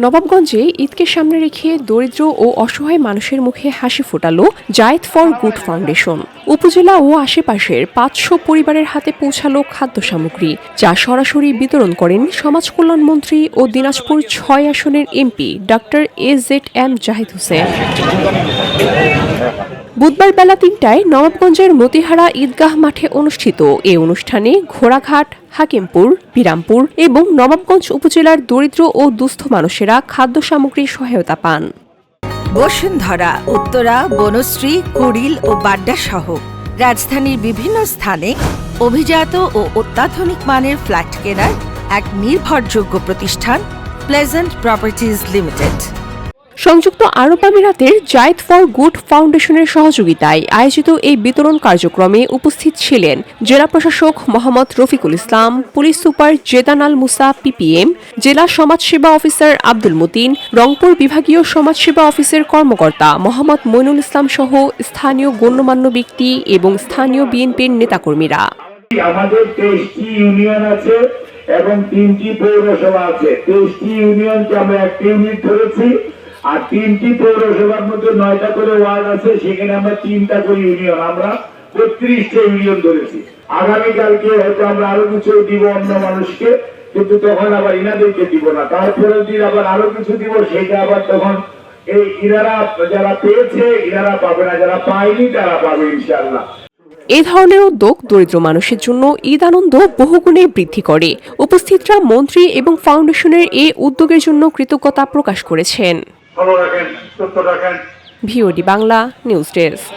নবাবগঞ্জে ঈদকে সামনে রেখে দরিদ্র ও অসহায় মানুষের মুখে হাসি ফোটালো জায়েদ ফর গুড ফাউন্ডেশন। উপজেলা ও আশেপাশের ৫০০ পরিবারের হাতে পৌঁছালো খাদ্য সামগ্রী, যা সরাসরি বিতরণ করেন সমাজ কল্যাণ মন্ত্রী ও দিনাজপুর ৬ আসনের MP doctor AZM Zahid Hossain. বুধবার বেলা ৩টায় নবাবগঞ্জের মতিহারা ঈদগাহ মাঠে অনুষ্ঠিত এ অনুষ্ঠানে ঘোড়াঘাট, হাকিমপুর, বিরামপুর এবং নবাবগঞ্জ উপজেলার দরিদ্র ও দুস্থ মানুষেরা খাদ্য সামগ্রীর সহায়তা পান। বসুন্ধরা, উত্তরা, বনশ্রী, কুড়িল ও বাড্ডা সহ রাজধানীর বিভিন্ন স্থানে অভিজাত ও অত্যাধুনিক মানের ফ্ল্যাট কেনার এক নির্ভরযোগ্য প্রতিষ্ঠান প্লেজেন্ট প্রপার্টিজ লিমিটেড। সংযুক্ত আরব আমিরাতের জায়েদ ফর গুড ফাউন্ডেশনের সহযোগিতায় আয়োজিত এই বিতরণ কার্যক্রমে উপস্থিত ছিলেন জেলা প্রশাসক মোহাম্মদ রফিকুল ইসলাম, পুলিশ সুপার জেদান আল মুসা PPM, জেলা সমাজসেবা অফিসার আব্দুল মতিন, রংপুর বিভাগীয় সমাজসেবা অফিসের কর্মকর্তা মোহাম্মদ মইনুল ইসলাম সহ স্থানীয় গণ্যমান্য ব্যক্তি এবং স্থানীয় বিএনপির নেতাকর্মীরা। আমাদের 23টি ইউনিয়ন আছে এবং 3টি পৌরসভা আছে। 23টি ইউনিয়নকে আমরা একটা ইউনিট ধরেছি, আর 3টি পৌরসভার মধ্যে 9টা করে ওয়ার্ড আছে, সেখানে আমরা 3টা করে ইউনিয়ন, আমরা 32টা ইউনিয়ন ধরেছি। আগামীকালকে হয়তো আমরা আরো কিছু দিব অন্য মানুষকে, কিন্তু তখন আবার ইনাদেরকে দিব না, তারপরের দিন আবার আরো কিছু দিব, সেটা আবার তখন এই ইনারা যারা পেয়েছে ইনারা পাবে না, যারা পায়নি তারা পাবে ইনশাআল্লাহ। এ ধরনের উদ্যোগ দরিদ্র মানুষের জন্য ঈদ আনন্দ বহুগুণে বৃদ্ধি করে। উপস্থিতরা মন্ত্রী এবং ফাউন্ডেশনের এই উদ্যোগের জন্য কৃতজ্ঞতা প্রকাশ করেছেন। ভালো রাখেন, সুস্থ রাখেন। VOD Bangla news desk.